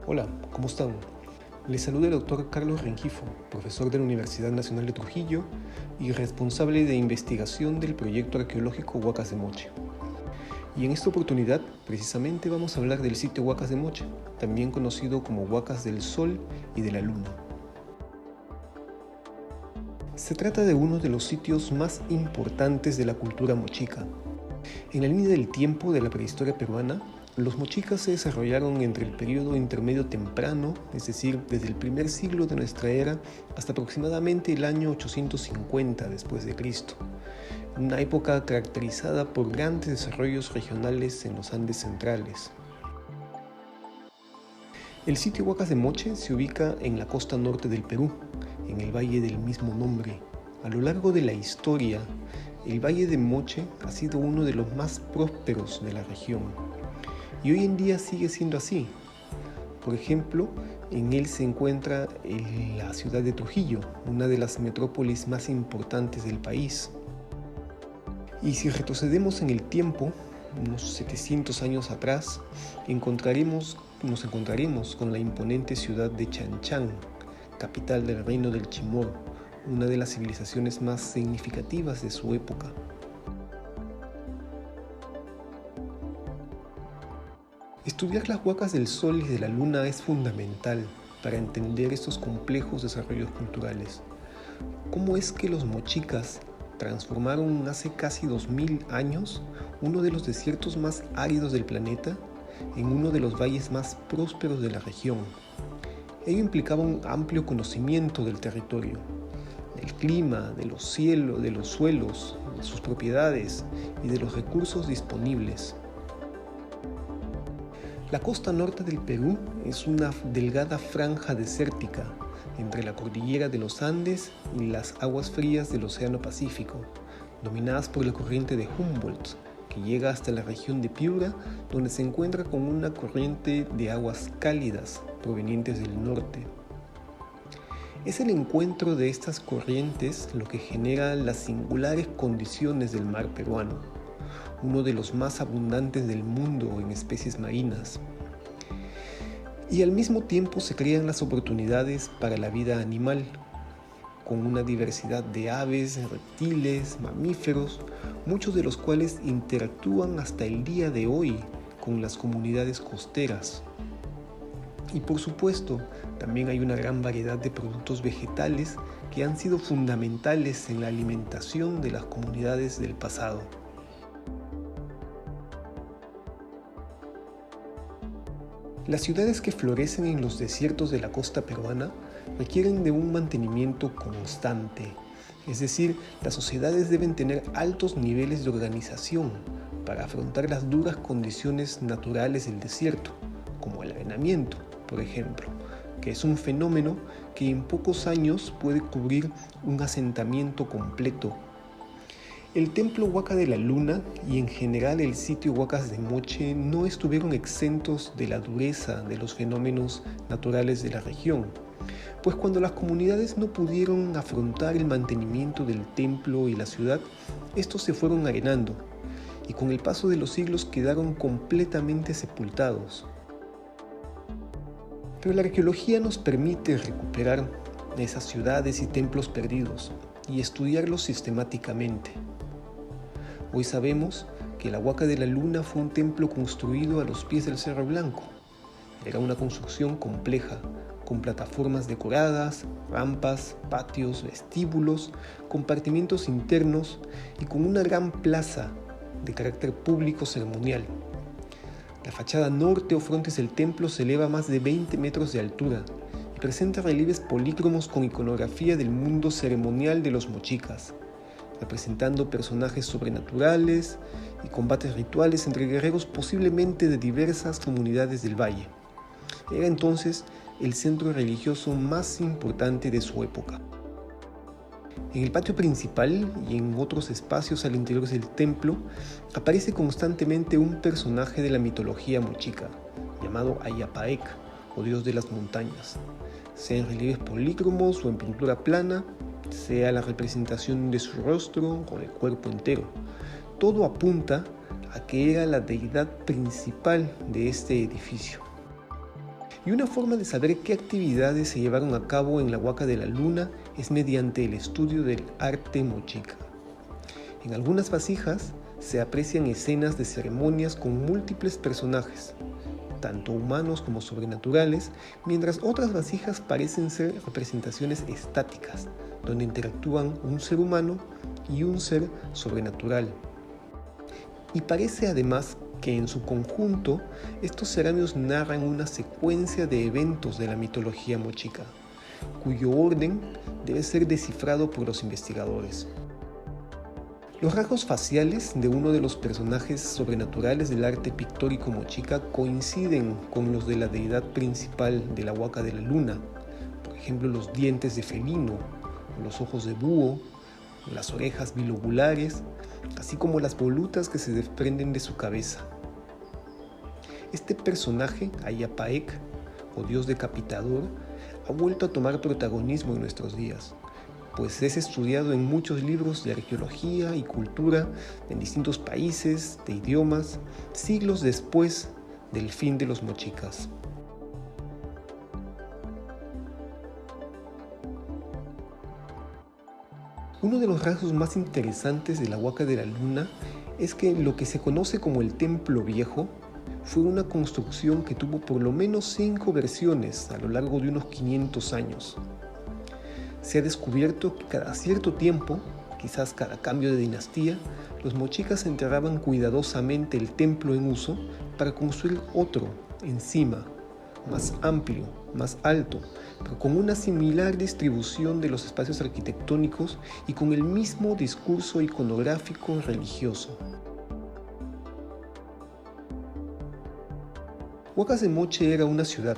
Hola, ¿cómo están? Les saluda el doctor Carlos Rengifo, profesor de la Universidad Nacional de Trujillo y responsable de investigación del proyecto arqueológico Huacas de Moche. Y en esta oportunidad, precisamente vamos a hablar del sitio Huacas de Moche, también conocido como Huacas del Sol y de la Luna. Se trata de uno de los sitios más importantes de la cultura mochica. En la línea del tiempo de la prehistoria peruana, los mochicas se desarrollaron entre el periodo intermedio temprano, es decir, desde el primer siglo de nuestra era hasta aproximadamente el año 850 después de Cristo, una época caracterizada por grandes desarrollos regionales en los Andes centrales. El sitio Huacas de Moche se ubica en la costa norte del Perú, en el valle del mismo nombre. A lo largo de la historia, el Valle de Moche ha sido uno de los más prósperos de la región y hoy en día sigue siendo así. Por ejemplo, en él se encuentra la ciudad de Trujillo, una de las metrópolis más importantes del país. Y si retrocedemos en el tiempo, unos 700 años atrás, nos encontraremos con la imponente ciudad de Chan, capital del reino del Chimor, una de las civilizaciones más significativas de su época. Estudiar las huacas del Sol y de la Luna es fundamental para entender estos complejos desarrollos culturales. ¿Cómo es que los mochicas transformaron hace casi 2000 años uno de los desiertos más áridos del planeta en uno de los valles más prósperos de la región? Ello implicaba un amplio conocimiento del territorio, del clima, de los cielos, de los suelos, de sus propiedades y de los recursos disponibles. La costa norte del Perú es una delgada franja desértica entre la cordillera de los Andes y las aguas frías del Océano Pacífico, dominadas por la corriente de Humboldt, que llega hasta la región de Piura, donde se encuentra con una corriente de aguas cálidas provenientes del norte. Es el encuentro de estas corrientes lo que genera las singulares condiciones del mar peruano, uno de los más abundantes del mundo en especies marinas. Y al mismo tiempo se crean las oportunidades para la vida animal, con una diversidad de aves, reptiles, mamíferos, muchos de los cuales interactúan hasta el día de hoy con las comunidades costeras. Y por supuesto, también hay una gran variedad de productos vegetales que han sido fundamentales en la alimentación de las comunidades del pasado. Las ciudades que florecen en los desiertos de la costa peruana requieren de un mantenimiento constante, es decir, las sociedades deben tener altos niveles de organización para afrontar las duras condiciones naturales del desierto, como el arenamiento, por ejemplo, que es un fenómeno que en pocos años puede cubrir un asentamiento completo. El templo Huaca de la Luna y en general el sitio Huacas de Moche no estuvieron exentos de la dureza de los fenómenos naturales de la región, pues cuando las comunidades no pudieron afrontar el mantenimiento del templo y la ciudad, estos se fueron arenando y con el paso de los siglos quedaron completamente sepultados. Pero la arqueología nos permite recuperar esas ciudades y templos perdidos y estudiarlos sistemáticamente. Hoy sabemos que la Huaca de la Luna fue un templo construido a los pies del Cerro Blanco. Era una construcción compleja, con plataformas decoradas, rampas, patios, vestíbulos, compartimientos internos y con una gran plaza de carácter público ceremonial. La fachada norte o frontis del templo se eleva a más de 20 metros de altura y presenta relieves polícromos con iconografía del mundo ceremonial de los mochicas, representando personajes sobrenaturales y combates rituales entre guerreros posiblemente de diversas comunidades del valle. Era entonces el centro religioso más importante de su época. En el patio principal y en otros espacios al interior del templo aparece constantemente un personaje de la mitología mochica, llamado Ayapaec, o dios de las montañas, sea en relieves polícromos o en pintura plana, sea la representación de su rostro o del cuerpo entero. Todo apunta a que era la deidad principal de este edificio. Y una forma de saber qué actividades se llevaron a cabo en la Huaca de la Luna es mediante el estudio del arte mochica. En algunas vasijas se aprecian escenas de ceremonias con múltiples personajes, tanto humanos como sobrenaturales, mientras otras vasijas parecen ser representaciones estáticas, donde interactúan un ser humano y un ser sobrenatural. Y parece además que en su conjunto estos cerámicos narran una secuencia de eventos de la mitología mochica, cuyo orden debe ser descifrado por los investigadores. Los rasgos faciales de uno de los personajes sobrenaturales del arte pictórico mochica coinciden con los de la deidad principal de la Huaca de la Luna, por ejemplo los dientes de felino, los ojos de búho, las orejas bilobulares, así como las volutas que se desprenden de su cabeza. Este personaje, Ayapaec, o dios decapitador, ha vuelto a tomar protagonismo en nuestros días, pues es estudiado en muchos libros de arqueología y cultura en distintos países, de idiomas, siglos después del fin de los mochicas. Uno de los rasgos más interesantes de la Huaca de la Luna es que lo que se conoce como el Templo Viejo fue una construcción que tuvo por lo menos 5 versiones a lo largo de unos 500 años. Se ha descubierto que cada cierto tiempo, quizás cada cambio de dinastía, los mochicas enterraban cuidadosamente el templo en uso para construir otro encima, más amplio, más alto, pero con una similar distribución de los espacios arquitectónicos y con el mismo discurso iconográfico religioso. Huacas de Moche era una ciudad,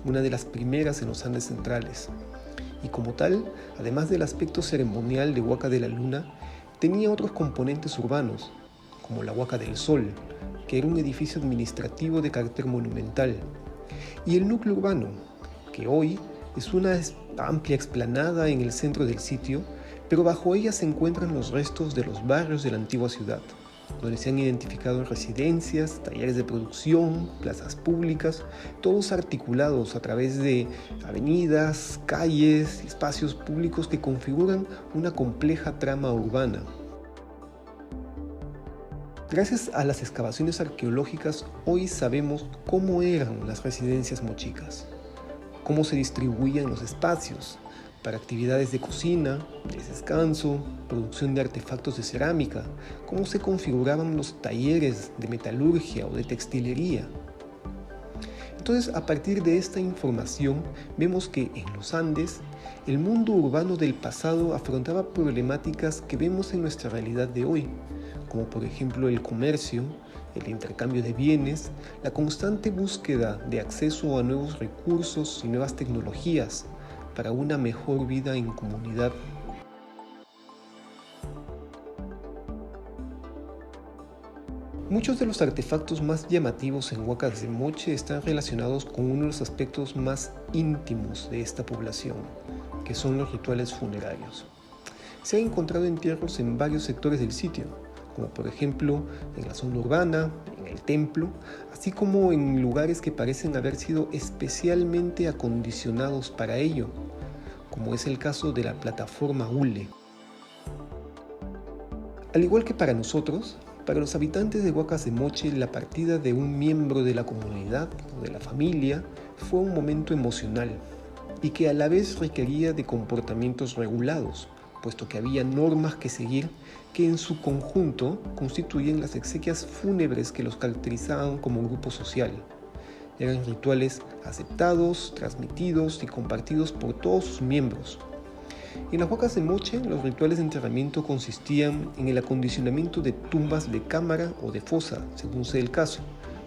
una de las primeras en los Andes centrales, y como tal, además del aspecto ceremonial de Huaca de la Luna, tenía otros componentes urbanos, como la Huaca del Sol, que era un edificio administrativo de carácter monumental, y el núcleo urbano, que hoy es una amplia explanada en el centro del sitio, pero bajo ella se encuentran los restos de los barrios de la antigua ciudad, donde se han identificado residencias, talleres de producción, plazas públicas, todos articulados a través de avenidas, calles y espacios públicos que configuran una compleja trama urbana. Gracias a las excavaciones arqueológicas, hoy sabemos cómo eran las residencias mochicas, cómo se distribuían los espacios para actividades de cocina, de descanso, producción de artefactos de cerámica, cómo se configuraban los talleres de metalurgia o de textilería. Entonces, a partir de esta información, vemos que en los Andes, el mundo urbano del pasado afrontaba problemáticas que vemos en nuestra realidad de hoy, como por ejemplo el comercio, el intercambio de bienes, la constante búsqueda de acceso a nuevos recursos y nuevas tecnologías para una mejor vida en comunidad. Muchos de los artefactos más llamativos en Huacas de Moche están relacionados con uno de los aspectos más íntimos de esta población, que son los rituales funerarios. Se han encontrado entierros en varios sectores del sitio, como por ejemplo en la zona urbana, en el templo, así como en lugares que parecen haber sido especialmente acondicionados para ello, como es el caso de la plataforma Hule. Al igual que para nosotros, para los habitantes de Huacas de Moche, la partida de un miembro de la comunidad o de la familia fue un momento emocional y que a la vez requería de comportamientos regulados, puesto que había normas que seguir que en su conjunto constituyen las exequias fúnebres que los caracterizaban como grupo social. Eran rituales aceptados, transmitidos y compartidos por todos sus miembros. En las Huacas de Moche, los rituales de enterramiento consistían en el acondicionamiento de tumbas de cámara o de fosa, según sea el caso,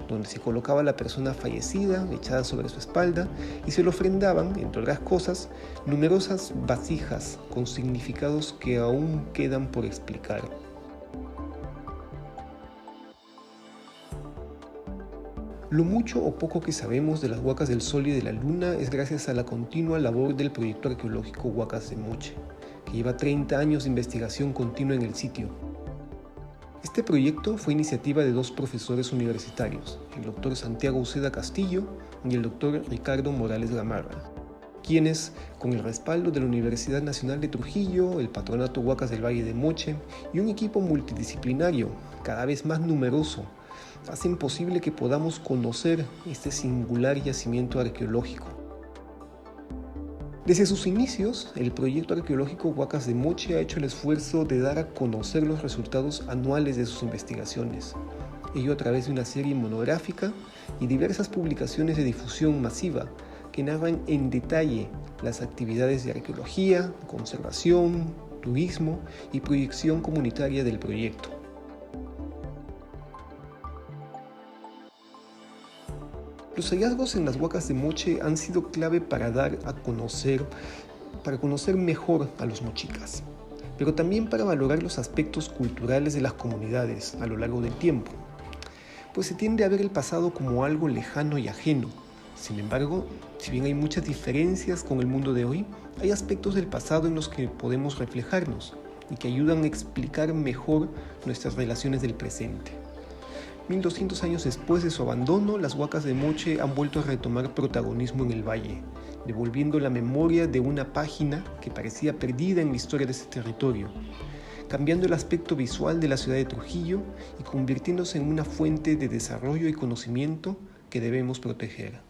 donde se colocaba a la persona fallecida echada sobre su espalda y se le ofrendaban, entre otras cosas, numerosas vasijas con significados que aún quedan por explicar. Lo mucho o poco que sabemos de las Huacas del Sol y de la Luna es gracias a la continua labor del proyecto arqueológico Huacas de Moche, que lleva 30 años de investigación continua en el sitio. Este proyecto fue iniciativa de dos profesores universitarios, el doctor Santiago Uceda Castillo y el doctor Ricardo Morales Gamarra, quienes, con el respaldo de la Universidad Nacional de Trujillo, el Patronato Huacas del Valle de Moche y un equipo multidisciplinario cada vez más numeroso, hacen posible que podamos conocer este singular yacimiento arqueológico. Desde sus inicios, el proyecto arqueológico Huacas de Moche ha hecho el esfuerzo de dar a conocer los resultados anuales de sus investigaciones, ello a través de una serie monográfica y diversas publicaciones de difusión masiva que narran en detalle las actividades de arqueología, conservación, turismo y proyección comunitaria del proyecto. Los hallazgos en las Huacas de Moche han sido clave para conocer mejor a los mochicas, pero también para valorar los aspectos culturales de las comunidades a lo largo del tiempo, pues se tiende a ver el pasado como algo lejano y ajeno. Sin embargo, si bien hay muchas diferencias con el mundo de hoy, hay aspectos del pasado en los que podemos reflejarnos y que ayudan a explicar mejor nuestras relaciones del presente. 1200 años después de su abandono, las Huacas de Moche han vuelto a retomar protagonismo en el valle, devolviendo la memoria de una página que parecía perdida en la historia de este territorio, cambiando el aspecto visual de la ciudad de Trujillo y convirtiéndose en una fuente de desarrollo y conocimiento que debemos proteger.